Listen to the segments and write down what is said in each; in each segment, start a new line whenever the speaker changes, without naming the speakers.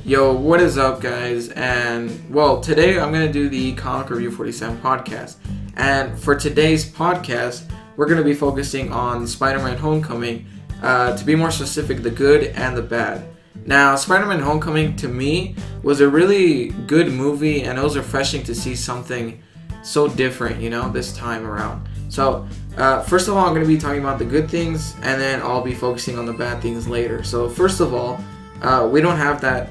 Yo, what is up, guys? And, well, today I'm going to do the Comicreview47 podcast. And for today's podcast, we're going to be focusing on Spider-Man Homecoming. To be more specific, the good and the bad. Now, Spider-Man Homecoming, to me, was a really good movie, and it was refreshing to see something so different, this time around. So, first of all, I'm going to be talking about the good things, and then I'll be focusing on the bad things later. So, first of all, we don't have that,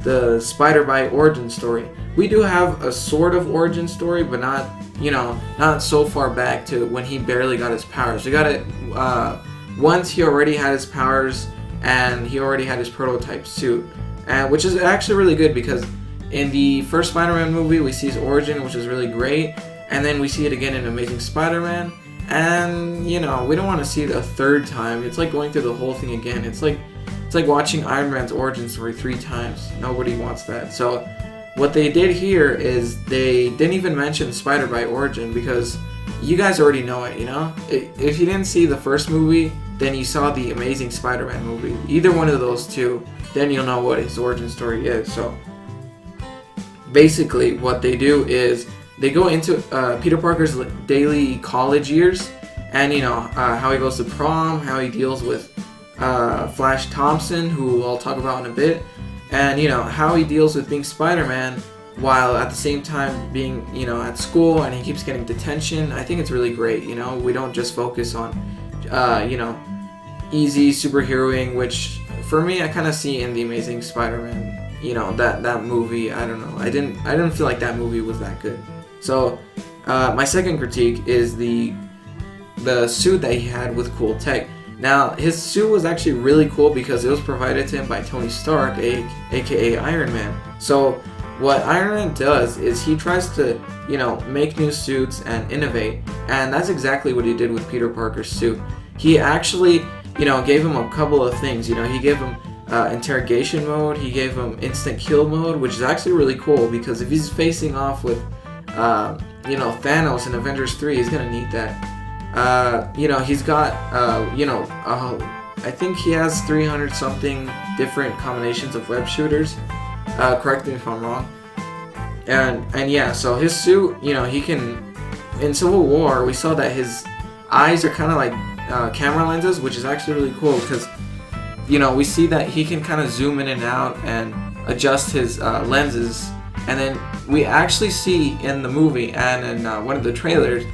the Spider-Bite origin story. We do have a sort of origin story, but not so far back to when he barely got his powers. We got it once he already had his powers, and he already had his prototype suit, and which is actually really good because in the first Spider-Man movie, we see his origin, which is really great, and then we see it again in Amazing Spider-Man, and, we don't want to see it a third time. It's like going through the whole thing again. It's like watching Iron Man's origin story 3 times. Nobody wants that. So what they did here is they didn't even mention Spider-Bite origin because you guys already know it, If you didn't see the first movie, then you saw the Amazing Spider-Man movie. Either one of those two, then you'll know what his origin story is. So basically what they do is they go into Peter Parker's daily college years, and how he goes to prom, how he deals with Flash Thompson, who I'll talk about in a bit, and how he deals with being Spider-Man while at the same time being at school, and he keeps getting detention. I think it's really great. We don't just focus on easy superheroing, which for me I kind of see in the Amazing Spider-Man. That movie, I don't know. I didn't feel like that movie was that good. So my second critique is the suit that he had with cool tech. Now, his suit was actually really cool because it was provided to him by Tony Stark, aka Iron Man. So what Iron Man does is he tries to, make new suits and innovate, and that's exactly what he did with Peter Parker's suit. He actually, gave him a couple of things. He gave him interrogation mode, he gave him instant kill mode, which is actually really cool because if he's facing off with, Thanos in Avengers 3, he's gonna need that. He's got, I think he has 300 something different combinations of web shooters. Correct me if I'm wrong. And yeah, so his suit, he can, in Civil War, we saw that his eyes are kind of like camera lenses, which is actually really cool because, we see that he can kind of zoom in and out and adjust his lenses. And then we actually see in the movie and in one of the trailers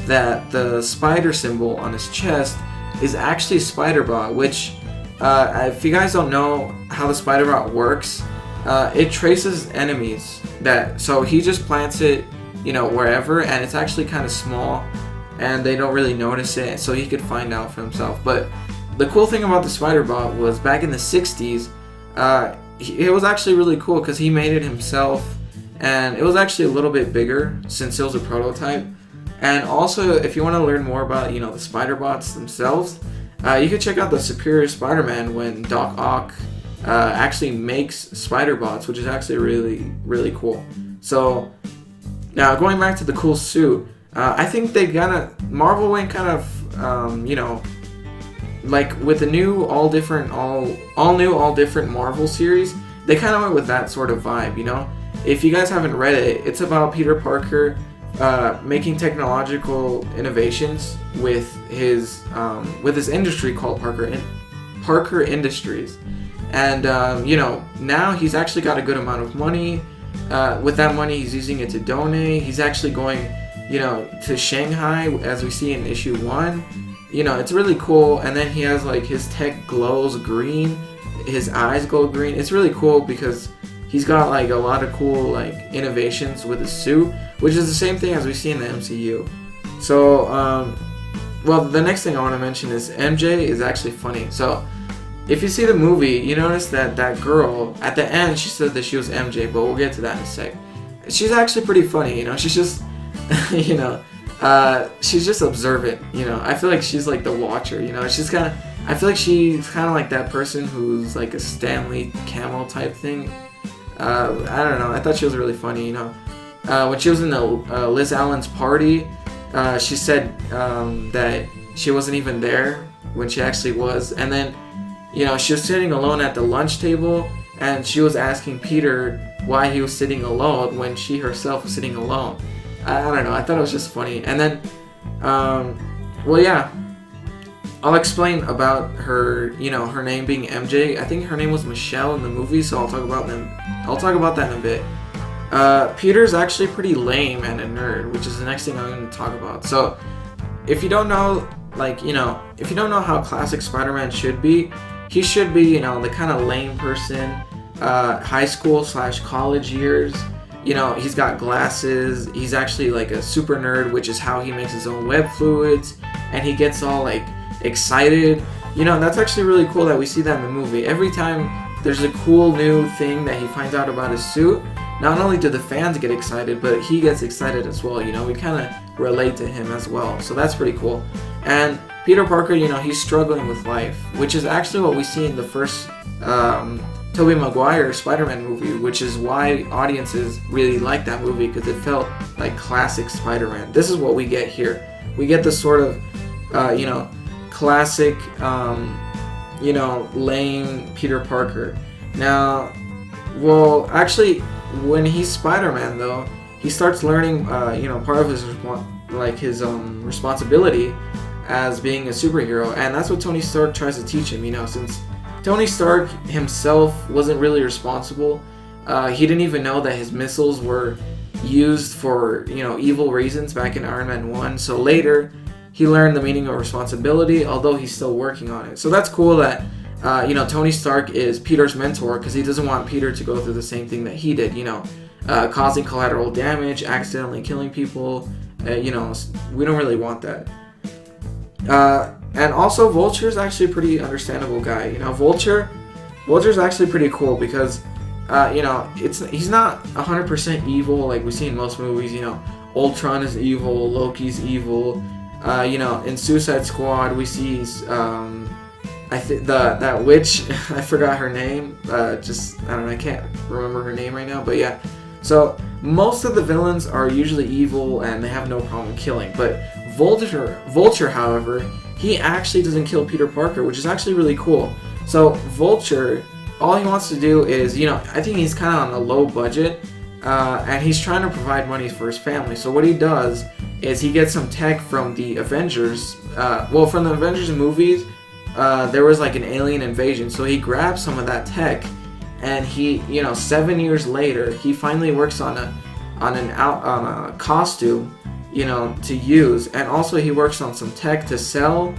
that the spider symbol on his chest is actually Spider-Bot, which, if you guys don't know how the Spider-Bot works, it traces enemies. So he just plants it, wherever, and it's actually kind of small, and they don't really notice it, so he could find out for himself. But the cool thing about the Spider-Bot was back in the 60s, it was actually really cool because he made it himself, and it was actually a little bit bigger since it was a prototype. And also, if you want to learn more about, the Spider-Bots themselves, you can check out the Superior Spider-Man when Doc Ock actually makes Spider-Bots, which is actually really, really cool. So, now going back to the cool suit, I think Marvel went kind of, like with the new all different Marvel series, they kind of went with that sort of vibe, If you guys haven't read it, it's about Peter Parker making technological innovations with his industry called Parker Industries, and now he's actually got a good amount of money. With that money, he's using it to donate. He's actually going, to Shanghai, as we see in issue 1. It's really cool. And then he has like his tech glows green, his eyes glow green. It's really cool because he's got like a lot of cool like innovations with his suit, which is the same thing as we see in the MCU. So, well, the next thing I want to mention is MJ is actually funny. So, if you see the movie, you notice that girl, at the end, she said that she was MJ, but we'll get to that in a sec. She's actually pretty funny, she's just, she's just observant, I feel like she's like the watcher, I feel like she's kind of like that person who's like a Stanley Camo type thing. I don't know, I thought she was really funny, when she was in the Liz Allen's party, she said that she wasn't even there when she actually was, and then she was sitting alone at the lunch table, and she was asking Peter why he was sitting alone when she herself was sitting alone. I don't know, I thought it was just funny. And then, well, yeah, I'll explain about her, her name being MJ. I think her name was Michelle in the movie, so I'll talk about that in a bit. Peter's actually pretty lame and a nerd, which is the next thing I'm going to talk about. So, if you don't know, if you don't know how classic Spider-Man should be, he should be, the kind of lame person, high school / college years. He's got glasses. He's actually like a super nerd, which is how he makes his own web fluids, and he gets all like excited. That's actually really cool that we see that in the movie. Every time there's a cool new thing that he finds out about his suit, not only do the fans get excited, but he gets excited as well. We kind of relate to him as well, so that's pretty cool. And Peter Parker, he's struggling with life, which is actually what we see in the first Tobey Maguire Spider-Man movie, which is why audiences really like that movie, because it felt like classic Spider-Man. This is what we get here. We get this sort of, classic, lame Peter Parker. Now, well, actually, when he's Spider-Man, though, he starts learning, part of his responsibility as being a superhero, and that's what Tony Stark tries to teach him. Since Tony Stark himself wasn't really responsible, he didn't even know that his missiles were used for evil reasons back in Iron Man 1. So later, he learned the meaning of responsibility, although he's still working on it. So that's cool that Tony Stark is Peter's mentor, because he doesn't want Peter to go through the same thing that he did, causing collateral damage, accidentally killing people. We don't really want that. And also, Vulture's actually a pretty understandable guy. Vulture's actually pretty cool because, he's not 100% evil like we see in most movies. Ultron is evil, Loki's evil. In Suicide Squad, we see that witch, I forgot her name, I don't know, I can't remember her name right now, but yeah. So, most of the villains are usually evil and they have no problem killing, but Vulture, however, he actually doesn't kill Peter Parker, which is actually really cool. So, Vulture, all he wants to do is, I think he's kind of on a low budget, and he's trying to provide money for his family. So what he does is he gets some tech from the Avengers, from the Avengers movies. There was like an alien invasion, so he grabs some of that tech, and he, 7 years later, he finally works on a costume, to use, and also he works on some tech to sell.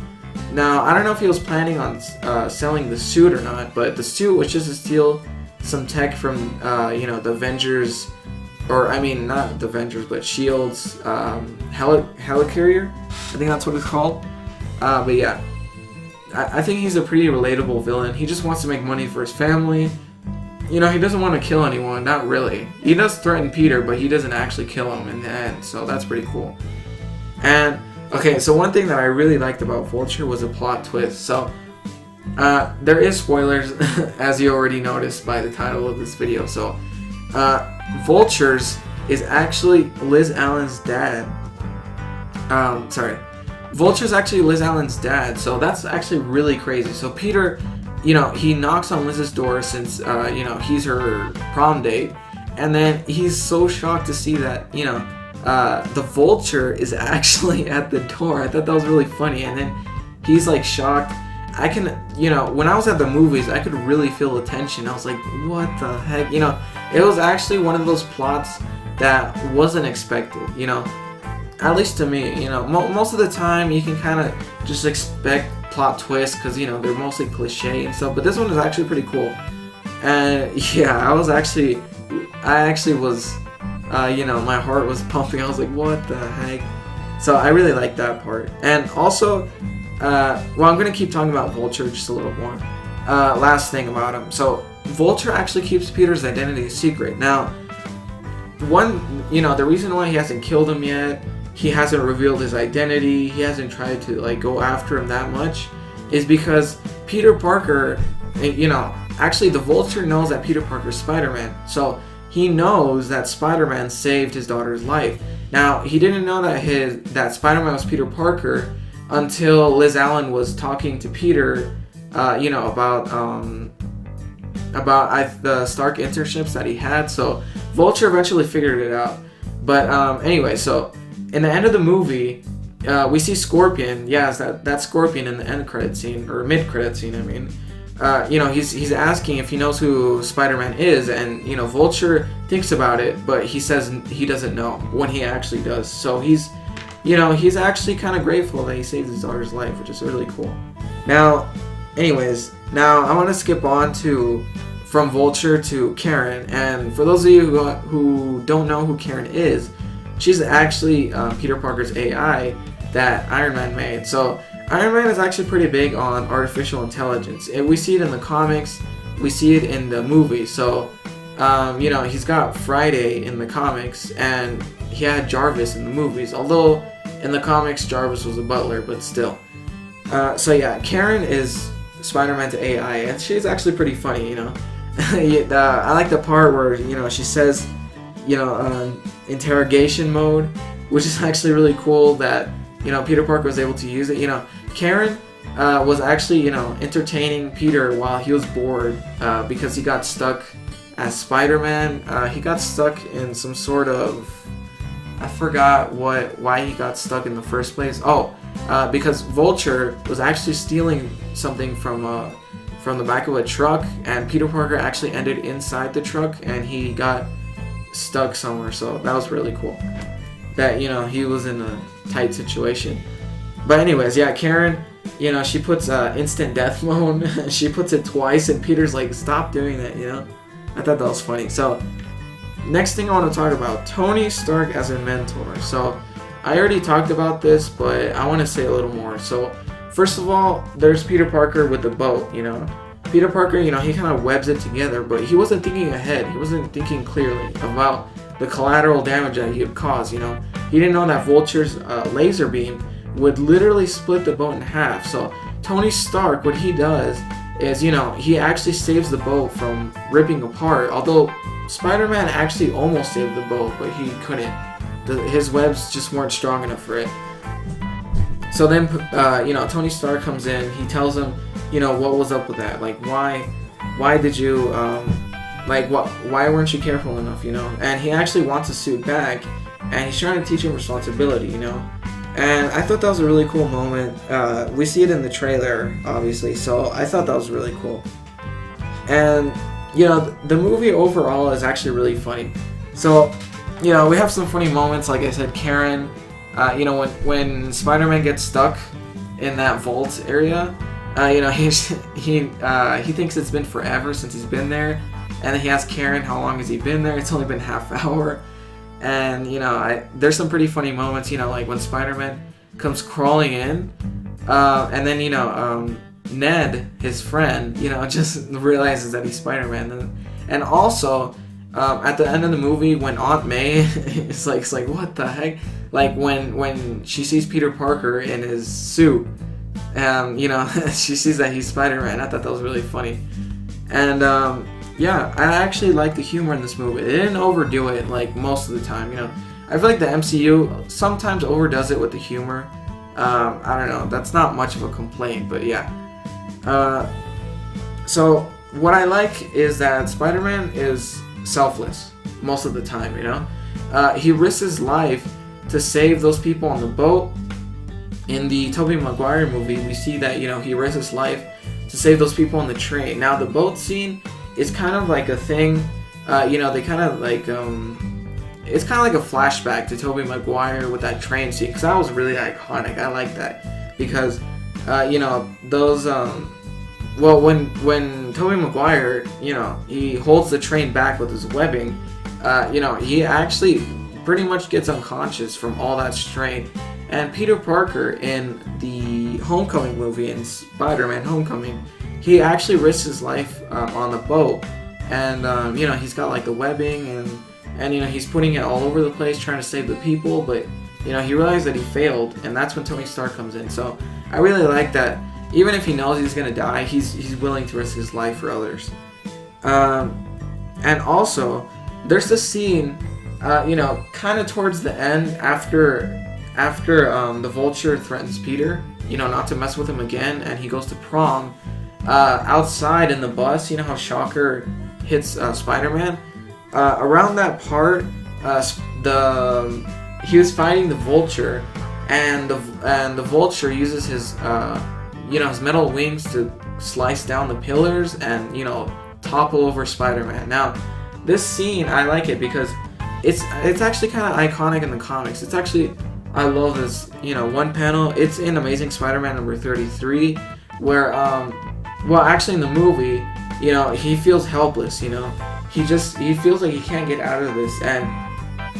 Now, I don't know if he was planning on selling the suit or not, but the suit was just to steal some tech from, the Avengers, or I mean, not the Avengers, but S.H.I.E.L.D's helicarrier. I think that's what it's called. But yeah. I think he's a pretty relatable villain. He just wants to make money for his family. He doesn't want to kill anyone, not really. He does threaten Peter, but he doesn't actually kill him in the end, so that's pretty cool. And, okay, so one thing that I really liked about Vulture was a plot twist. So, there is spoilers, as you already noticed by the title of this video. So, Vulture's is actually Liz Allen's dad. Vulture's actually Liz Allen's dad, so that's actually really crazy. So Peter, he knocks on Liz's door since, he's her prom date, and then he's so shocked to see that, the Vulture is actually at the door. I thought that was really funny, and then he's like shocked. I can, when I was at the movies, I could really feel the tension. I was like, what the heck? It was actually one of those plots that wasn't expected, At least to me, most of the time you can kind of just expect plot twists because, they're mostly cliche and stuff. But this one is actually pretty cool. And yeah, I actually was, my heart was pumping. I was like, what the heck? So I really like that part. And also, I'm going to keep talking about Vulture just a little more. Last thing about him. So Vulture actually keeps Peter's identity a secret. Now, the reason why he hasn't killed him yet, he hasn't revealed his identity, he hasn't tried to go after him that much, is because Peter Parker, actually the Vulture knows that Peter Parker is Spider-Man, so he knows that Spider-Man saved his daughter's life. Now, he didn't know that Spider-Man was Peter Parker until Liz Allen was talking to Peter, about about the Stark internships that he had. So Vulture eventually figured it out. But anyway, so in the end of the movie, we see Scorpion. Yes, that Scorpion in the end credit scene, or mid credit scene, I mean. He's asking if he knows who Spider-Man is, and Vulture thinks about it, but he says he doesn't know when he actually does. So he's actually kind of grateful that he saved his daughter's life, which is really cool. Now I want to skip on from Vulture to Karen, and for those of you who don't know who Karen is, she's actually Peter Parker's AI that Iron Man made. So Iron Man is actually pretty big on artificial intelligence. We see it in the comics, we see it in the movie. So, he's got Friday in the comics, and he had Jarvis in the movies. Although in the comics, Jarvis was a butler, but still. Karen is Spider-Man to AI, and she's actually pretty funny. I like the part where she says, interrogation mode, which is actually really cool that Peter Parker was able to use it. Karen was actually entertaining Peter while he was bored because he got stuck as Spider-Man. He got stuck in some sort of, I forgot why he got stuck in the first place. Because Vulture was actually stealing something from the back of a truck, and Peter Parker actually ended inside the truck, and he got stuck somewhere. So that was really cool that he was in a tight situation. But anyways, Karen, she puts instant death mode. She puts it twice, and Peter's like, stop doing that. I thought that was funny. So next thing I want to talk about, Tony Stark as a mentor. So I already talked about this, but I want to say a little more. So first of all, there's Peter Parker with the boat. Peter Parker, he kind of webs it together, but he wasn't thinking ahead. He wasn't thinking clearly about the collateral damage that he would cause. He didn't know that Vulture's laser beam would literally split the boat in half. So Tony Stark, what he does is, he actually saves the boat from ripping apart. Although Spider-Man actually almost saved the boat, but he couldn't. His webs just weren't strong enough for it. So then, Tony Stark comes in. He tells him, what was up with that? Like, why did you, why weren't you careful enough, And he actually wants a suit back, and he's trying to teach him responsibility, And I thought that was a really cool moment. We see it in the trailer, obviously, so I thought that was really cool. And, the movie overall is actually really funny. So, we have some funny moments, like I said, Karen, when Spider-Man gets stuck in that vault area, he thinks it's been forever since he's been there, and then he asks Karen how long has he been there. It's only been half hour. And there's some pretty funny moments, like when Spider-Man comes crawling in, and then Ned, his friend, just realizes that he's Spider-Man, and also at the end of the movie when Aunt May is like what the heck, like when she sees Peter Parker in his suit, she sees that he's Spider-Man. I thought that was really funny, and I actually like the humor in this movie. It didn't overdo it like most of the time. I feel like the MCU sometimes overdoes it with the humor. I don't know. That's not much of a complaint, but yeah. So what I like is that Spider-Man is selfless most of the time. He risks his life to save those people on the boat. In the Tobey Maguire movie, we see that he risks his life to save those people on the train. Now the boat scene is kind of like a thing, they kind of like, it's kind of like a flashback to Tobey Maguire with that train scene, because that was really iconic. I like that, because, those, when Tobey Maguire, he holds the train back with his webbing, he actually pretty much gets unconscious from all that strain. And Peter Parker in the Homecoming movie, in Spider-Man Homecoming, he actually risks his life on the boat, and he's got like the webbing, and he's putting it all over the place trying to save the people, but he realized that he failed, and that's when Tony Stark comes in. So I really like that. Even if he knows he's gonna die, he's willing to risk his life for others. And also, there's this scene, kind of towards the end after the Vulture threatens Peter, not to mess with him again, and he goes to prom. outside in the bus, you know how Shocker hits Spider-Man? Around that part, he was fighting the Vulture, and the Vulture uses his his metal wings to slice down the pillars and topple over Spider-Man. Now, this scene, I like it because it's actually kind of iconic in the comics. It's actually, I love this one panel. It's in Amazing Spider-Man number 33, where actually in the movie, he feels helpless. He feels like he can't get out of this, and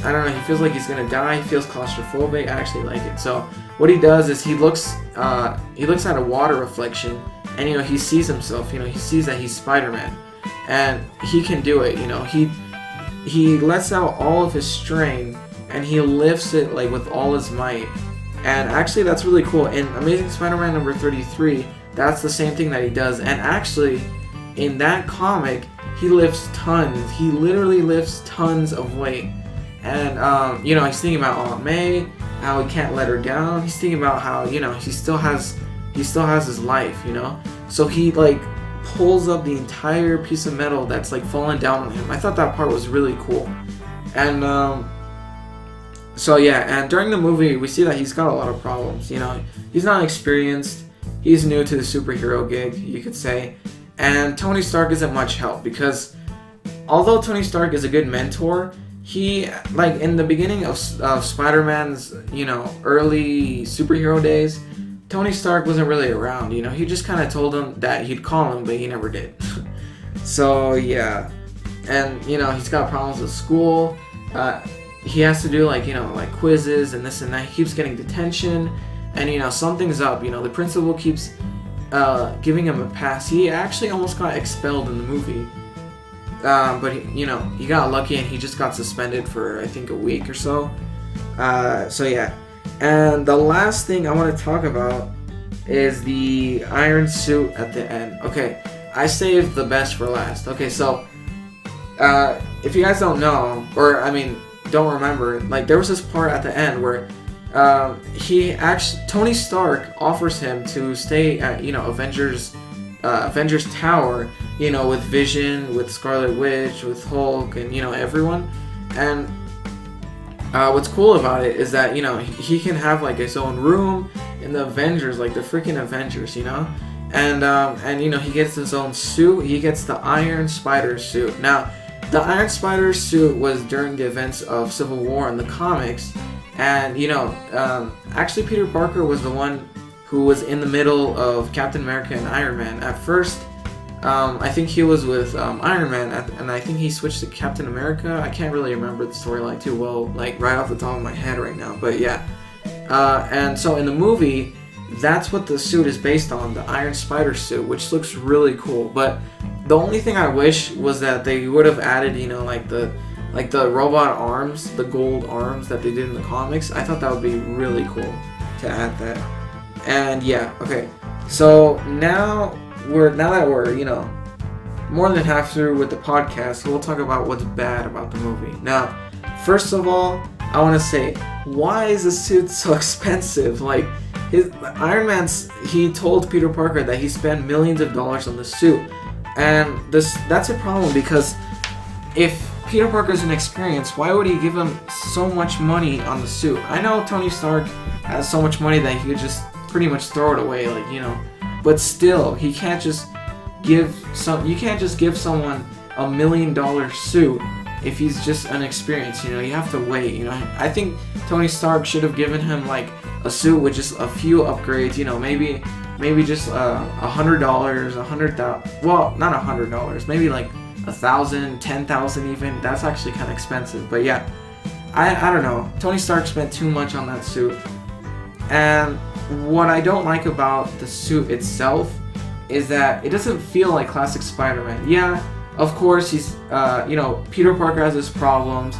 I don't know, he feels like he's gonna die. He feels claustrophobic. I actually like it. So what he does is he looks at a water reflection, and he sees himself. He sees that he's Spider-Man, and he can do it. He lets out all of his strength, and he lifts it like with all his might. And actually, that's really cool. In Amazing Spider-Man number 33, that's the same thing that he does. And actually, in that comic, he lifts tons. He literally lifts tons of weight. And he's thinking about Aunt May, how he can't let her down. He's thinking about how he still has his life. So he pulls up the entire piece of metal that's falling down on him. I thought that part was really cool. And and during the movie we see that he's got a lot of problems. He's not experienced. He's new to the superhero gig, you could say. And Tony Stark isn't much help, because although Tony Stark is a good mentor, he in the beginning of Spider-Man's early superhero days, Tony Stark wasn't really around. He just kind of told him that he'd call him, but he never did. So yeah, and he's got problems with school. He has to do quizzes and this and that. He keeps getting detention, and something's up. The principal keeps giving him a pass. He actually almost got expelled in the movie, but he got lucky and he just got suspended for I think a week or so. So yeah. And the last thing I want to talk about is the iron suit at the end. Okay, I saved the best for last. Okay, so if you guys don't know, or don't remember, there was this part at the end where Tony Stark offers him to stay at Avengers Tower, with Vision, with Scarlet Witch, with Hulk, and everyone. And what's cool about it is that he can have his own room in the Avengers, the freaking Avengers, and he gets his own suit. He gets the Iron Spider suit. Now, the Iron Spider suit was during the events of Civil War in the comics, and actually Peter Parker was the one who was in the middle of Captain America and Iron Man. At first, I think he was with Iron Man, and I think he switched to Captain America. I can't really remember the storyline too well, right off the top of my head right now, but yeah. And so in the movie, that's what the suit is based on, the Iron Spider suit, which looks really cool. But the only thing I wish was that they would have added, the robot arms, the gold arms that they did in the comics. I thought that would be really cool to add that. And yeah, okay. So now that we're more than half through with the podcast, we'll talk about what's bad about the movie. Now, first of all, I want to say, why is the suit so expensive? Iron Man's, he told Peter Parker that he spent millions of dollars on the suit, and that's a problem, because if Peter Parker's inexperienced, why would he give him so much money on the suit? I know Tony Stark has so much money that he could just pretty much throw it away, but still, you can't just give someone $1 million suit if he's just inexperienced. You have to wait. I think Tony Stark should have given him a suit with just a few upgrades. Maybe just $100, $100,000. Well, not $100. Maybe $1,000, $10,000 even. That's actually kind of expensive. But yeah, I don't know. Tony Stark spent too much on that suit, and what I don't like about the suit itself is that it doesn't feel like classic Spider-Man. Yeah, of course he's, Peter Parker has his problems,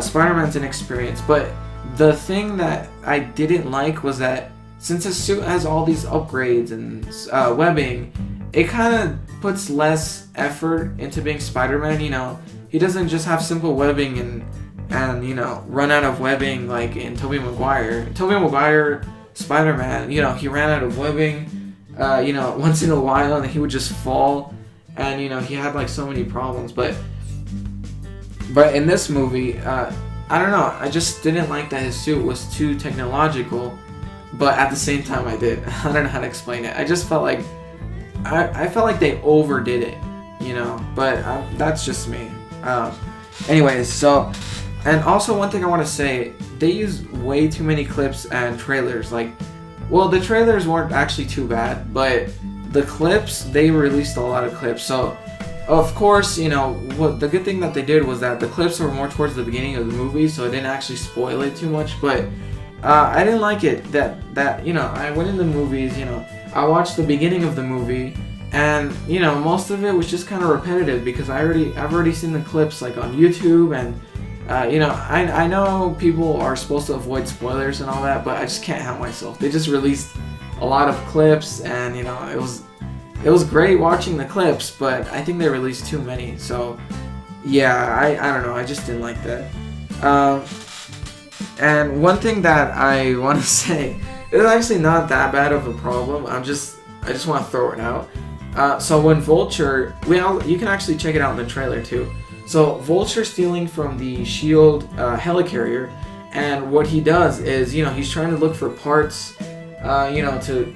Spider-Man's inexperienced, but the thing that I didn't like was that since his suit has all these upgrades and webbing, it kind of puts less effort into being Spider-Man. He doesn't just have simple webbing and run out of webbing like in Tobey Maguire. Spider-Man, he ran out of webbing. once in a while, and he would just fall, and he had like so many problems. But in this movie, I don't know, I just didn't like that his suit was too technological, but at the same time I did. I don't know how to explain it. I just felt like I felt like they overdid it, but that's just me. Anyways, so, and also one thing I want to say, they use way too many clips and trailers. Like, well, the trailers weren't actually too bad, but the clips, they released a lot of clips. So, of course, what the good thing that they did was that the clips were more towards the beginning of the movie, so it didn't actually spoil it too much. But I didn't like it that I went in the movies, I watched the beginning of the movie, and most of it was just kind of repetitive because I've already seen the clips like on YouTube, and I know people are supposed to avoid spoilers and all that, but I just can't help myself. They just released a lot of clips, and it was great watching the clips, but I think they released too many. So yeah, I don't know, I just didn't like that. And one thing that I want to say, it's actually not that bad of a problem. I just want to throw it out. So when Vulture, you can actually check it out in the trailer too. So Vulture stealing from the SHIELD helicarrier, and what he does is, he's trying to look for parts, to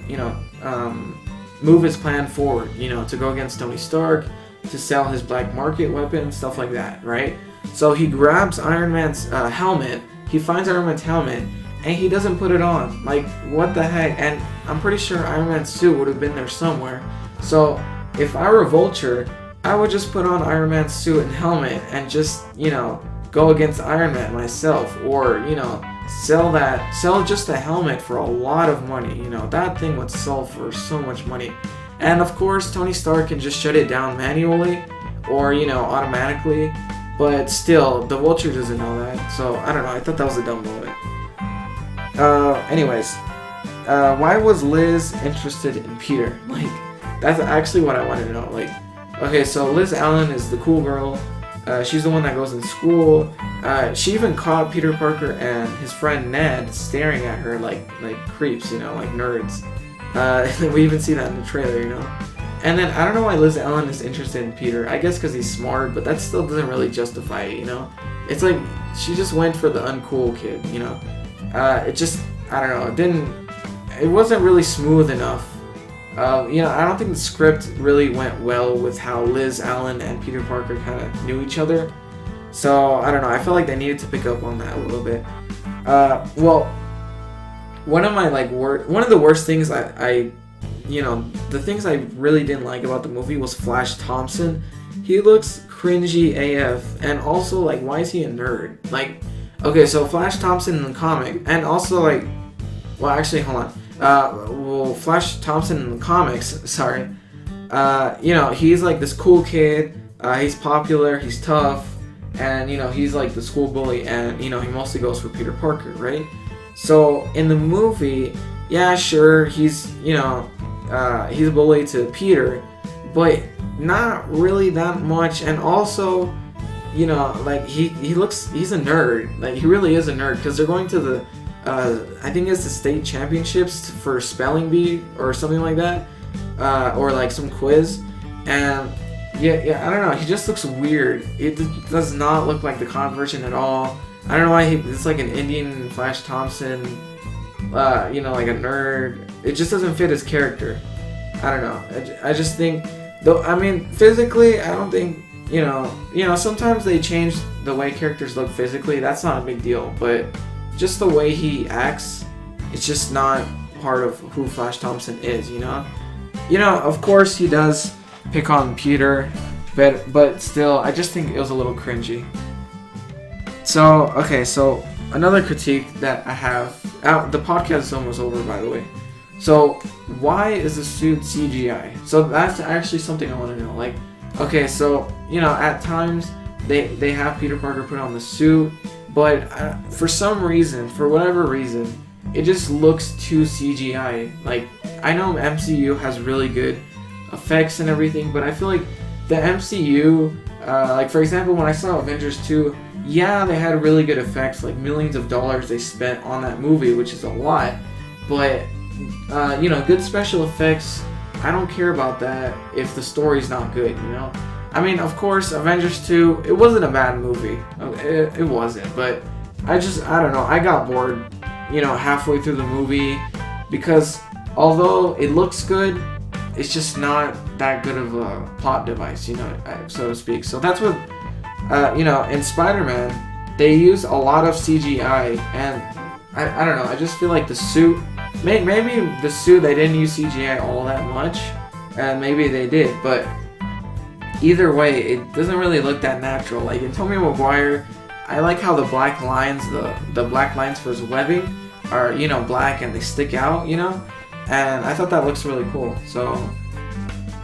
move his plan forward, to go against Tony Stark, to sell his black market weapon, stuff like that, right? So he grabs Iron Man's helmet, he finds Iron Man's helmet, and he doesn't put it on. Like, what the heck? And I'm pretty sure Iron Man's suit would have been there somewhere. So if I were Vulture, I would just put on Iron Man's suit and helmet and just, go against Iron Man myself, or, sell just the helmet for a lot of money. That thing would sell for so much money. And of course, Tony Stark can just shut it down manually or, automatically, but still, the Vulture doesn't know that. So, I don't know, I thought that was a dumb moment. Anyways, why was Liz interested in Peter? Like, that's actually what I wanted to know. Like, okay, so Liz Allen is the cool girl. She's the one that goes in school. She even caught Peter Parker and his friend Ned staring at her like creeps, like nerds. We even see that in the trailer, And then I don't know why Liz Allen is interested in Peter. I guess because he's smart, but that still doesn't really justify it, It's like she just went for the uncool kid, It just, I don't know, it wasn't really smooth enough. I don't think the script really went well with how Liz Allen and Peter Parker kind of knew each other. So, I don't know, I felt like they needed to pick up on that a little bit. Well, one of the worst things the things I really didn't like about the movie was Flash Thompson. He looks cringy AF, and also, like, why is he a nerd? Like, okay, so Flash Thompson in the comic, and also, like, well, actually, hold on. Flash Thompson in the comics, sorry, he's like this cool kid, he's popular, he's tough, and, he's like the school bully, and, he mostly goes for Peter Parker, right? So, in the movie, yeah, sure, he's a bully to Peter, but not really that much, and also, like, he's a nerd, like, he really is a nerd, because they're going to the I think it's the state championships for spelling bee or something like that, or like some quiz, and yeah, I don't know, he just looks weird. It does not look like the comic version at all. I don't know why it's like an Indian Flash Thompson, like a nerd. It just doesn't fit his character. I don't know. I just think, though, I mean, physically, I don't think, sometimes they change the way characters look physically. That's not a big deal, but just the way he acts, it's just not part of who Flash Thompson is, of course he does pick on Peter, but still, I just think it was a little cringy. So, okay, so another critique that I have, the podcast is almost over, by the way. So, why is the suit CGI? So that's actually something I want to know. Like, okay, so, at times, they have Peter Parker put on the suit, but for whatever reason, it just looks too CGI. Like, I know MCU has really good effects and everything, but I feel like the MCU, like, for example, when I saw Avengers 2, yeah, they had really good effects, like millions of dollars they spent on that movie, which is a lot, but, good special effects I don't care about that if the story's not good, you know? I mean, of course, Avengers 2, it wasn't a bad movie. It wasn't, but I don't know, I got bored, you know, halfway through the movie, because although it looks good, it's just not that good of a plot device, you know, so to speak. So that's what, you know, in Spider-Man, they use a lot of CGI, and I don't know, I just feel like the suit, maybe the suit, they didn't use CGI all that much, and maybe they did, but either way, it doesn't really look that natural. Like in Tobey Maguire, I like how the black lines, the black lines for his webbing are, you know, black and they stick out, you know? And I thought that looks really cool. So,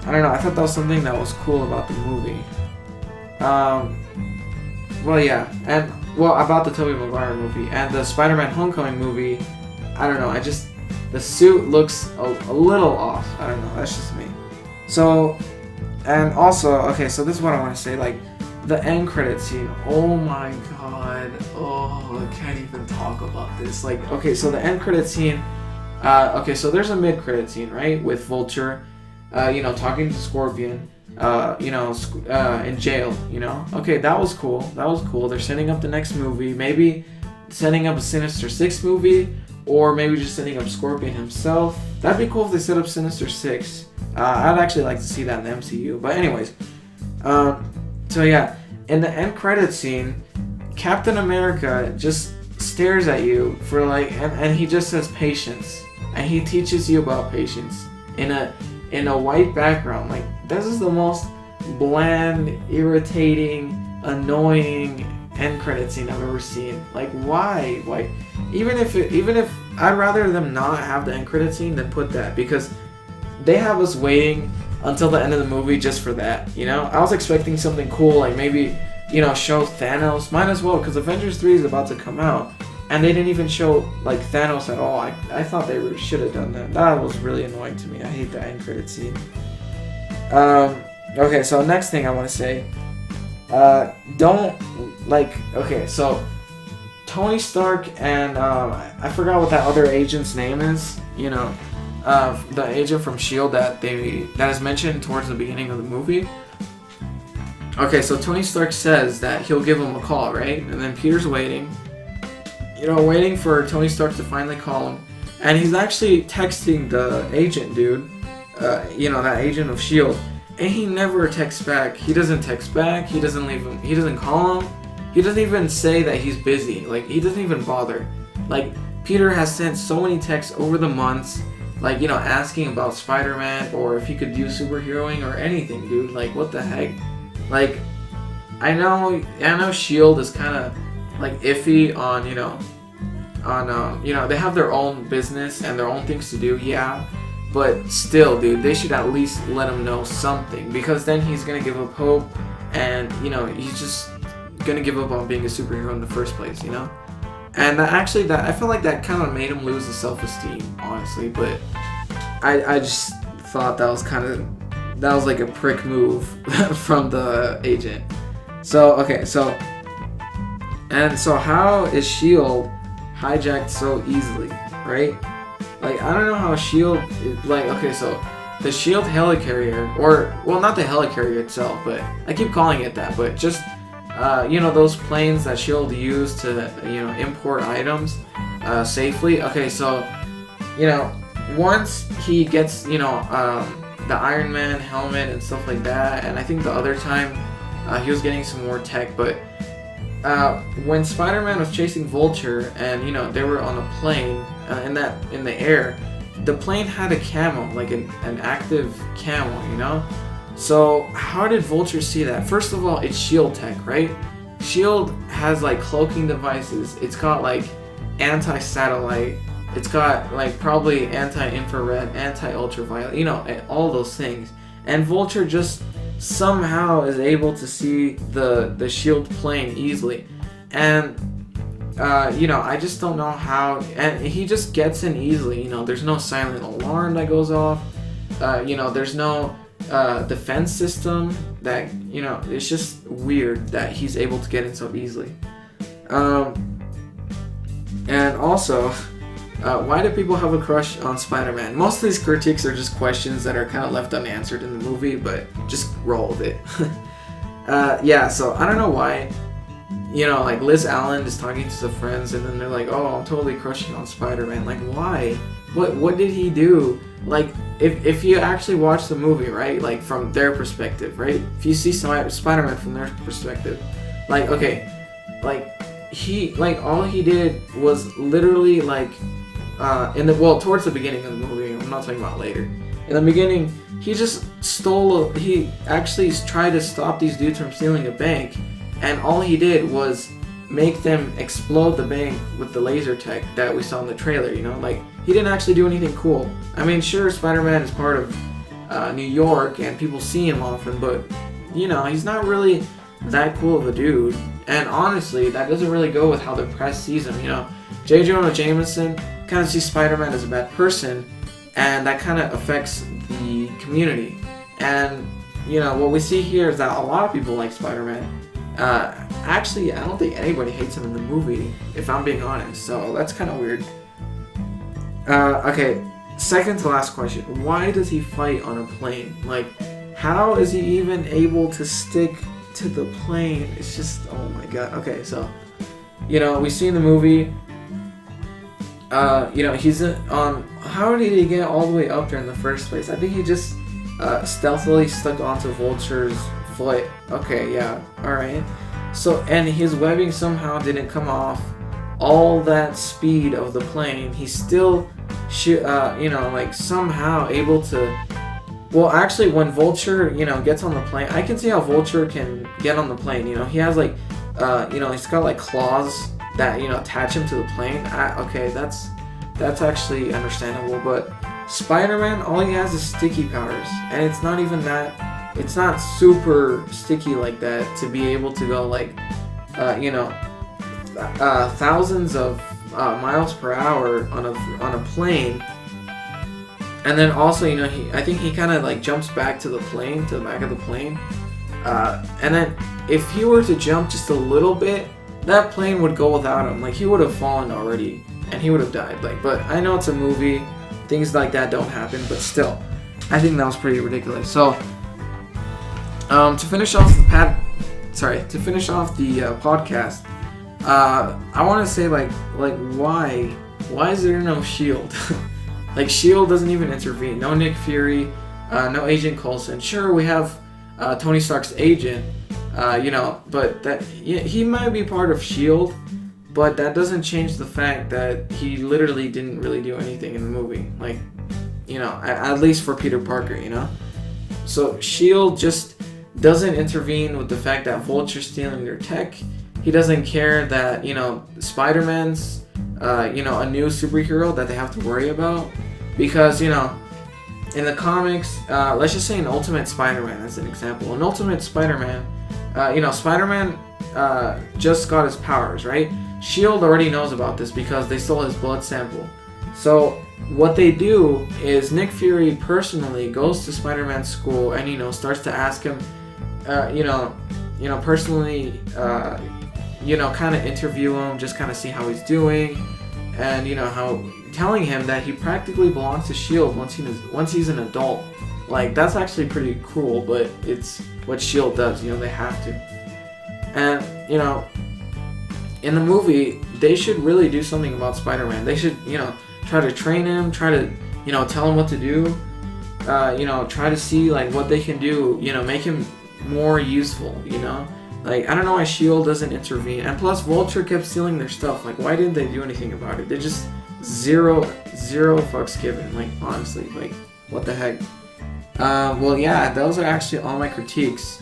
I don't know, I thought that was something that was cool about the movie. Well, yeah, and, well, about the Tobey Maguire movie. And the Spider-Man Homecoming movie, I don't know, the suit looks a little off. I don't know, that's just me. So, and also, okay, so this is what I want to say, like, the end credit scene, oh my god, oh, I can't even talk about this. Like, okay, so the end credit scene, okay, so there's a mid-credit scene, right, with Vulture, you know, talking to Scorpion, you know, in jail, you know? Okay, that was cool, they're setting up the next movie, maybe setting up a Sinister Six movie, or maybe just setting up Scorpion himself. That'd be cool if they set up Sinister Six. I'd actually like to see that in the MCU. But anyways, so yeah, in the end credit scene, Captain America just stares at you for like, and he just says patience, and he teaches you about patience in a white background. Like, this is the most bland, irritating, annoying end credit scene I've ever seen. Like, why? Even if I'd rather them not have the end credit scene than put that, because they have us waiting until the end of the movie just for that, you know? I was expecting something cool, like maybe, you know, show Thanos. Might as well, because Avengers 3 is about to come out, and they didn't even show, like, Thanos at all. I thought they should have done that. That was really annoying to me. I hate the end credit scene. Okay, so next thing I want to say, okay, so Tony Stark and, I forgot what that other agent's name is, you know, the agent from S.H.I.E.L.D. that is mentioned towards the beginning of the movie. Okay, so Tony Stark says that he'll give him a call, right? And then Peter's waiting, you know, waiting for Tony Stark to finally call him. And he's actually texting the agent, dude, you know, that agent of S.H.I.E.L.D. And he never texts back. He doesn't text back. He doesn't leave him. He doesn't call him. He doesn't even say that he's busy. Like, he doesn't even bother. Like, Peter has sent so many texts over the months, like, you know, asking about Spider-Man or if he could do superheroing or anything, dude. Like, what the heck? Like, I know S.H.I.E.L.D. is kind of, like, iffy on, you know, they have their own business and their own things to do, yeah. But still, dude, they should at least let him know something, because then he's gonna give up hope, and, you know, he's just gonna give up on being a superhero in the first place, you know? And I feel like that kind of made him lose his self-esteem, honestly, but I just thought that was like a prick move from the agent. So, okay, so how is S.H.I.E.L.D. hijacked so easily, right? Like, I don't know how S.H.I.E.L.D. like, okay, so the S.H.I.E.L.D. helicarrier, or, well, not the helicarrier itself, but I keep calling it that, but just, you know, those planes that S.H.I.E.L.D. use to, you know, import items safely. Okay, so, you know, once he gets, you know, the Iron Man helmet and stuff like that, and I think the other time he was getting some more tech, but when Spider-Man was chasing Vulture and, you know, they were on a plane in the air, the plane had a camo, like an active camo, you know? So how did Vulture see that? First of all, it's S.H.I.E.L.D. tech, right? S.H.I.E.L.D. has like cloaking devices. It's got like anti-satellite. It's got like probably anti-infrared, anti-ultraviolet, you know, all those things. And Vulture just somehow is able to see the S.H.I.E.L.D. plane easily. And, you know, I just don't know how, and he just gets in easily, you know, there's no silent alarm that goes off, you know, there's no defense system that, you know, it's just weird that he's able to get in so easily. And also, Why do people have a crush on Spider-Man? Most of these critiques are just questions that are kind of left unanswered in the movie, but just roll with it. Yeah, so I don't know why. You know, like Liz Allen is talking to some friends, and then they're like, "Oh, I'm totally crushing on Spider-Man." Like, why? What did he do? Like, if you actually watch the movie, right? Like from their perspective, right? If you see Spider-Man from their perspective, like, okay, like all he did was literally like, towards the beginning of the movie. I'm not talking about later. In the beginning, he just he actually tried to stop these dudes from stealing a bank. And all he did was make them explode the bank with the laser tech that we saw in the trailer, you know? Like, he didn't actually do anything cool. I mean, sure, Spider-Man is part of New York, and people see him often, but, you know, he's not really that cool of a dude. And honestly, that doesn't really go with how the press sees him, you know? J. Jonah Jameson kind of sees Spider-Man as a bad person, and that kind of affects the community. And, you know, what we see here is that a lot of people like Spider-Man. Actually, I don't think anybody hates him in the movie, if I'm being honest, so that's kind of weird. Okay, second to last question. Why does he fight on a plane? Like, how is he even able to stick to the plane? It's just, oh my god. Okay, so, you know, we see in the movie, you know, he's on, how did he get all the way up there in the first place? I think he just stealthily stuck onto Vulture's foot. Okay, yeah, alright. So, and his webbing somehow didn't come off. All that speed of the plane, he's still, you know, like somehow able to. Well, actually, when Vulture, you know, gets on the plane, I can see how Vulture can get on the plane. You know, he has like, you know, he's got like claws that, you know, attach him to the plane. Okay, that's actually understandable. But Spider-Man, all he has is sticky powers, and it's not even that. It's not super sticky like that to be able to go like, you know, thousands of miles per hour on a plane. And then also, you know, I think he kind of like jumps back to the plane, to the back of the plane. And then if he were to jump just a little bit, that plane would go without him. Like, he would have fallen already, and he would have died. Like, but I know it's a movie, things like that don't happen, but still, I think that was pretty ridiculous. So. To finish off the podcast, I want to say like why is there no Shield? Like, Shield doesn't even intervene. No Nick Fury, no Agent Coulson. Sure, we have Tony Stark's agent, you know, but that he might be part of Shield, but that doesn't change the fact that he literally didn't really do anything in the movie. Like, you know, at least for Peter Parker, you know. So Shield just doesn't intervene with the fact that Vulture's stealing their tech. He doesn't care that, you know, Spider-Man's, you know, a new superhero that they have to worry about. Because, you know, in the comics, let's just say in Ultimate Spider-Man as an example. In Ultimate Spider-Man, you know, Spider-Man just got his powers, right? S.H.I.E.L.D. already knows about this because they stole his blood sample. So what they do is Nick Fury personally goes to Spider-Man's school and, you know, starts to ask him, you know, personally, you know, kind of interview him, just kind of see how he's doing, and, you know, how telling him that he practically belongs to S.H.I.E.L.D. once he's an adult. Like, that's actually pretty cool, but it's what S.H.I.E.L.D. does, you know, they have to. And, you know, in the movie, they should really do something about Spider-Man. They should, you know, try to train him, try to, you know, tell him what to do, you know, try to see, like, what they can do, you know, make him more useful, you know? Like, I don't know why S.H.I.E.L.D. doesn't intervene. And plus, Vulture kept stealing their stuff. Like, why didn't they do anything about it? They're just zero fucks given. Like, honestly, like, what the heck? Well, yeah, those are actually all my critiques.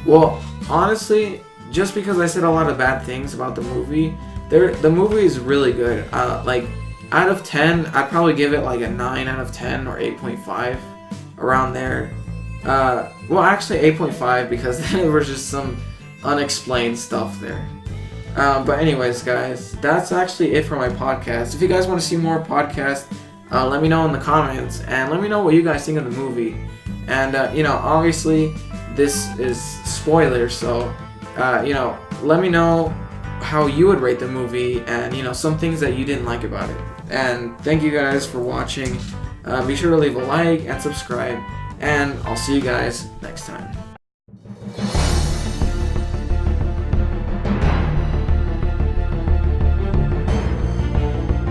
Well, honestly, just because I said a lot of bad things about the movie, the movie is really good. Like, out of 10, I'd probably give it like a 9 out of 10 or 8.5, around there. Well, actually 8.5 because there was just some unexplained stuff there. But anyways, guys, that's actually it for my podcast. If you guys want to see more podcasts, let me know in the comments, and let me know what you guys think of the movie. And, you know, obviously, this is spoilers, so, you know, let me know how you would rate the movie, and some things that you didn't like about it. And thank you guys for watching. Be sure to leave a like and subscribe, and I'll see you guys next time.